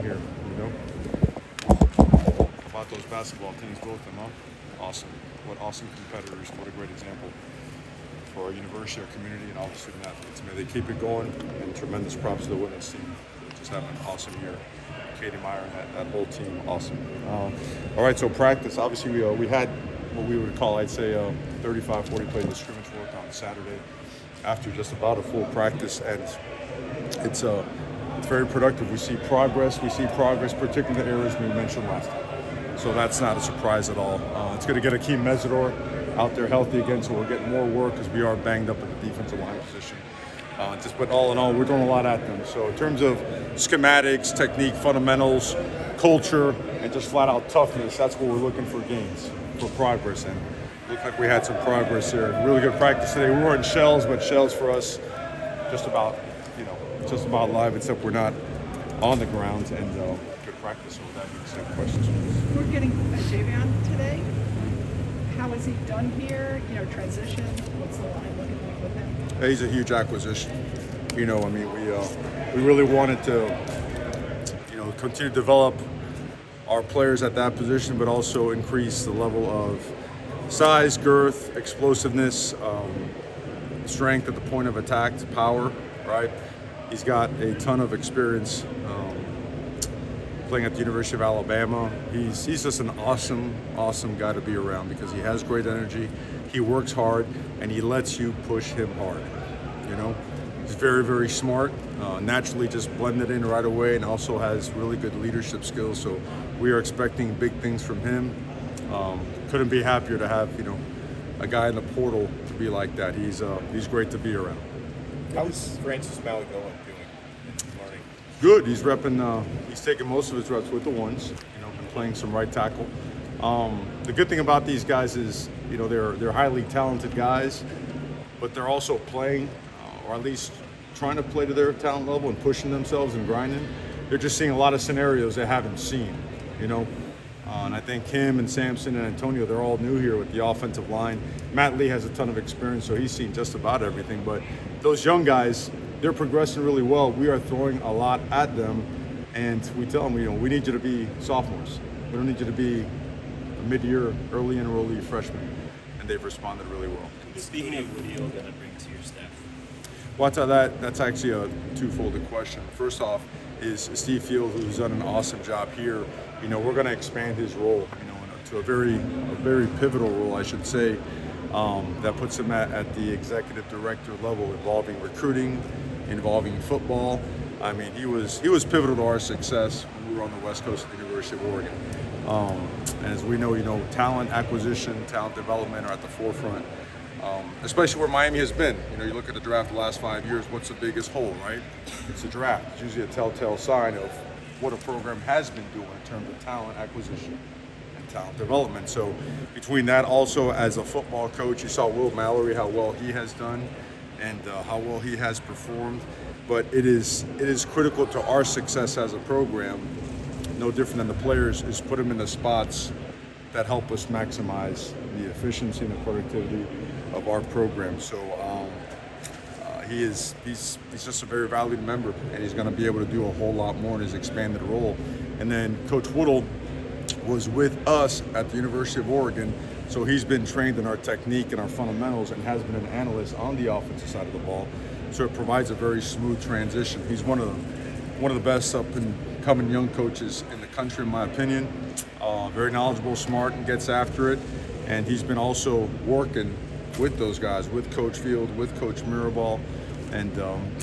Here, about those basketball teams, both of them, huh? Awesome. What awesome competitors. What a great example for our university, our community, and all the student athletes. May they keep it going, and tremendous props to the women's team. Just having an awesome year. Katie Meyer and that whole team, awesome. All right, so practice. Obviously, we had what we would call, I'd say, 35, 40 plays of scrimmage work on Saturday after just about a full practice, and it's very productive. We see progress, particularly in the areas we mentioned last time. So that's not a surprise at all. It's going to get Akeem Mesidor out there healthy again, so we're getting more work because we are banged up at the defensive line position. But all in all, we're doing a lot at them. So in terms of schematics, technique, fundamentals, culture, and just flat out toughness, that's what we're looking for gains, for progress. And it looked like we had some progress there. Really good practice today. We weren't shells, but shells for us just about live, except we're not on the ground. And good practice. So with that being said, questions? We're getting Javion today. How has he done here? Transition. What's the line looking like with him? He's a huge acquisition. We really wanted to, continue to develop our players at that position, but also increase the level of size, girth, explosiveness, strength at the point of attack, power, right? He's got a ton of experience playing at the University of Alabama. He's just an awesome guy to be around because he has great energy, he works hard, and he lets you push him hard. He's very, very smart, naturally just blended in right away, and also has really good leadership skills. So we are expecting big things from him. Couldn't be happier to have a guy in the portal to be like that. He's great to be around. How's Francis Malley doing in learning? Good. He's repping. He's taking most of his reps with the ones. Been playing some right tackle. The good thing about these guys is, they're highly talented guys, but they're also playing, or at least trying to play to their talent level and pushing themselves and grinding. They're just seeing a lot of scenarios they haven't seen. And I think him and Samson and Antonio, they're all new here with the offensive line. Matt Lee has a ton of experience, so he's seen just about everything. But those young guys, they're progressing really well. We are throwing a lot at them, and we tell them, we need you to be sophomores. We don't need you to be a mid-year, early enrollee freshman. And they've responded really well. Speaking of what are you going to bring to your staff? Well, that's actually a two-folded question. First off is Steve Field, who's done an awesome job here. We're going to expand his role, to a very pivotal role, I should say, that puts him at the executive director level, involving recruiting, involving football. He was pivotal to our success when we were on the West Coast of the University of Oregon. And as we know, talent acquisition, talent development are at the forefront. Especially where Miami has been. You look at the draft the last 5 years, what's the biggest hole, right? It's the draft. It's usually a telltale sign of what a program has been doing in terms of talent acquisition and talent development. So between that, also as a football coach, you saw Will Mallory, how well he has done and how well he has performed. But it is critical to our success as a program, no different than the players, is put them in the spots that help us maximize the efficiency and the productivity of our program. So he's just a very valued member, and he's going to be able to do a whole lot more in his expanded role. And then Coach Woodle was with us at the University of Oregon, so he's been trained in our technique and our fundamentals and has been an analyst on the offensive side of the ball. So it provides a very smooth transition. He's one of the best up and coming young coaches in the country, in my opinion. Very knowledgeable, smart, and gets after it. And he's been also working with those guys, with Coach Field, with Coach Mirabal, and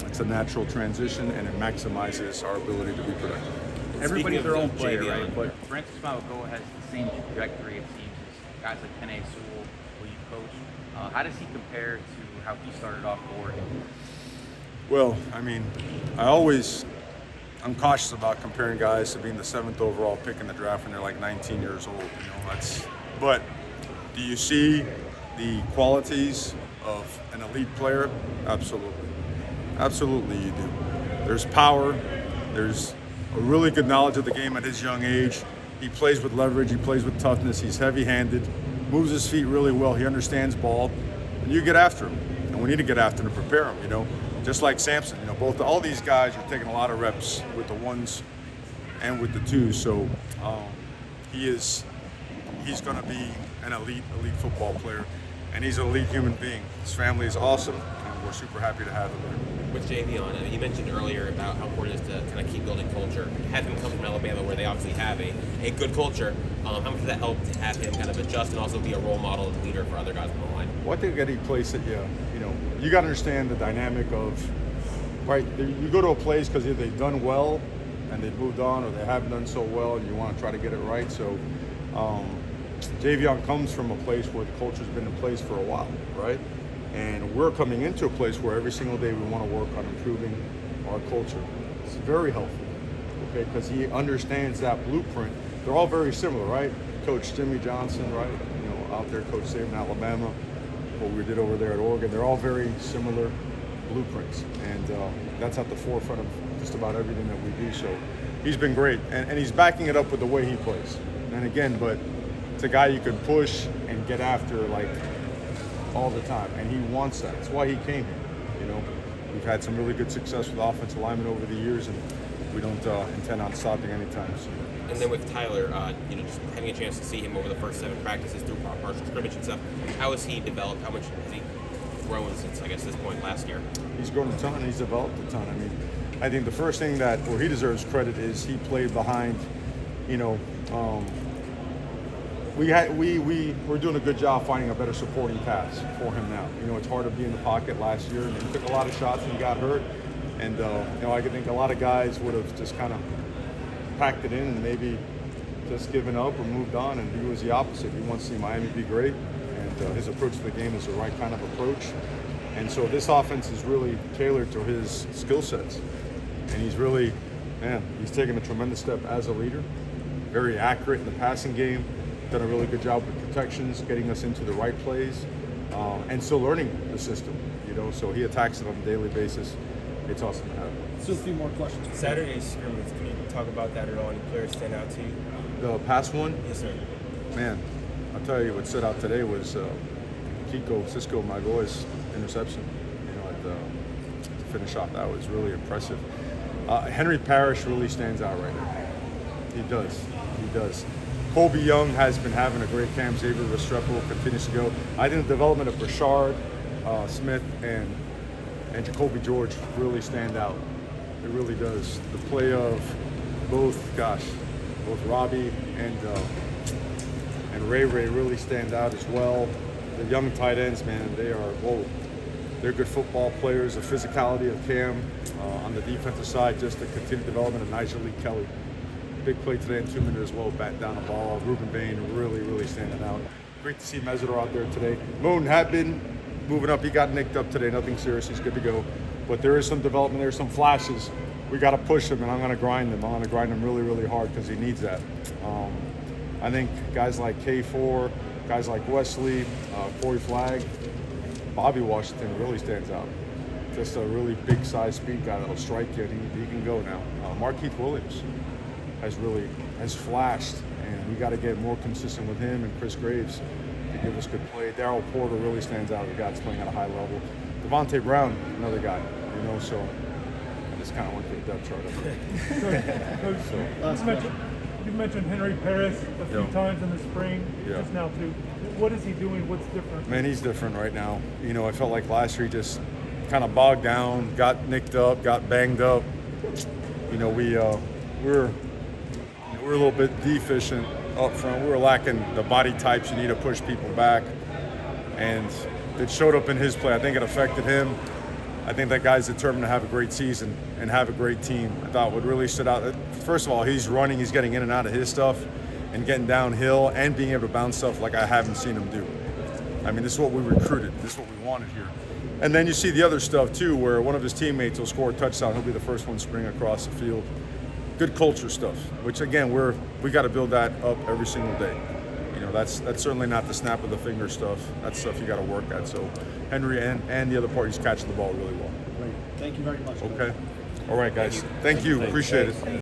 it's a natural transition, and it maximizes our ability to be productive. Everybody's their own player, right? But Francis Malley has the same trajectory, it seems, as guys like Penei Sewell, who you coach. How does he compare to how he started off for Oregon? Well, I'm cautious about comparing guys to being the 7th overall pick in the draft when they're like 19 years old. But do you see the qualities of an elite player? Absolutely. Absolutely you do. There's power. There's a really good knowledge of the game at his young age. He plays with leverage. He plays with toughness. He's heavy-handed, moves his feet really well. He understands ball. And you get after him. And we need to get after him to prepare him, Just like Samson, all these guys are taking a lot of reps with the ones and with the twos. So he's going to be an elite football player, and he's an elite human being. His family is awesome, and we're super happy to have him there. With Javion, you mentioned earlier about how important it is to kind of keep building culture. Have him come from Alabama, where they obviously have a good culture. How much does that help to have him kind of adjust and also be a role model and leader for other guys on the line? Well, I think any place that you got to understand the dynamic of, right? You go to a place because either they've done well and they've moved on, or they haven't done so well, and you want to try to get it right. So, Javion comes from a place where the culture's been in place for a while, right? And we're coming into a place where every single day we want to work on improving our culture. It's very helpful, okay, because he understands that blueprint. They're all very similar, right? Coach Jimmy Johnson, right? Out there, Coach Saban in Alabama, what we did over there at Oregon. They're all very similar blueprints, and that's at the forefront of just about everything that we do. So he's been great, and he's backing it up with the way he plays. And again, but it's a guy you can push and get after like all the time, and he wants that. That's why he came here. We've had some really good success with offensive linemen over the years, and we don't intend on stopping anytime soon. And then with Tyler, just having a chance to see him over the first 7 practices through partial scrimmage and stuff, how has he developed? How much has he grown since, I guess, this point last year? He's grown a ton. He's developed a ton. I think the first thing where he deserves credit is he played behind, we're doing a good job finding a better supporting pass for him now. It's hard to be in the pocket last year, and he took a lot of shots when he got hurt. And, I think a lot of guys would have just kind of packed it in and maybe just given up or moved on, and he was the opposite. He wants to see Miami be great, and his approach to the game is the right kind of approach. And so this offense is really tailored to his skill sets. And he's really, he's taken a tremendous step as a leader, very accurate in the passing game, done a really good job with protections, getting us into the right plays, and still learning the system, so he attacks it on a daily basis. It's awesome to have him. Still a few more questions. Saturday's scrimmage, can you talk about that at all? Any players stand out to you? The past one? Yes, sir. Man, I'll tell you what stood out today was Cisco Magoy's interception, to finish off. That was really impressive. Henry Parrish really stands out right now. He does. Colby Young has been having a great camp. Xavier Restrepo continues to go. I think the development of Rashard Smith and Jacoby George really stand out. It really does. The play of both Robbie and Ray really stand out as well. The young tight ends, man, they're good football players. The physicality of Cam on the defensive side, just the continued development of Nigel Lee Kelly. Big play today in 2 minutes as well, batting down the ball. Ruben Bain really standing out. Great to see Mesidor out there today. Moon had been moving up. He got nicked up today. Nothing serious. He's good to go. But there is some development. There's some flashes. We got to push him, and I'm going to grind him. I'm going to grind him really hard because he needs that. I think guys like K4, guys like Wesley, Corey Flagg, Bobby Washington really stands out. Just a really big size speed guy that'll strike you, and he can go now. Markeith Williams has flashed, and we got to get more consistent with him and Chris Graves to give us good play. Darryl Porter really stands out. The guy's playing at a high level. Devontae Brown, another guy, so I just kind of went through the depth chart up there. You mentioned Henry Parrish a few Yeah. times in the spring, Yeah. just now too. What is he doing? What's different? Man, he's different right now. I felt like last year he just kind of bogged down, got nicked up, got banged up. We're a little bit deficient up front. We were lacking the body types you need to push people back, and it showed up in his play. I think it affected him. I think that guy's determined to have a great season and have a great team. I thought what really stood out, first of all, he's running, he's getting in and out of his stuff and getting downhill and being able to bounce stuff like I haven't seen him do. This is what we recruited. This is what we wanted here. And then you see the other stuff too, where one of his teammates will score a touchdown. He'll be the first one spring across the field. Good culture stuff, which again, we got to build that up every single day. That's certainly not the snap of the finger stuff. That's stuff you got to work at. So Henry and the other parties catching the ball really well. Great. Thank you very much. Okay. All right, guys. Thank you. Appreciate it.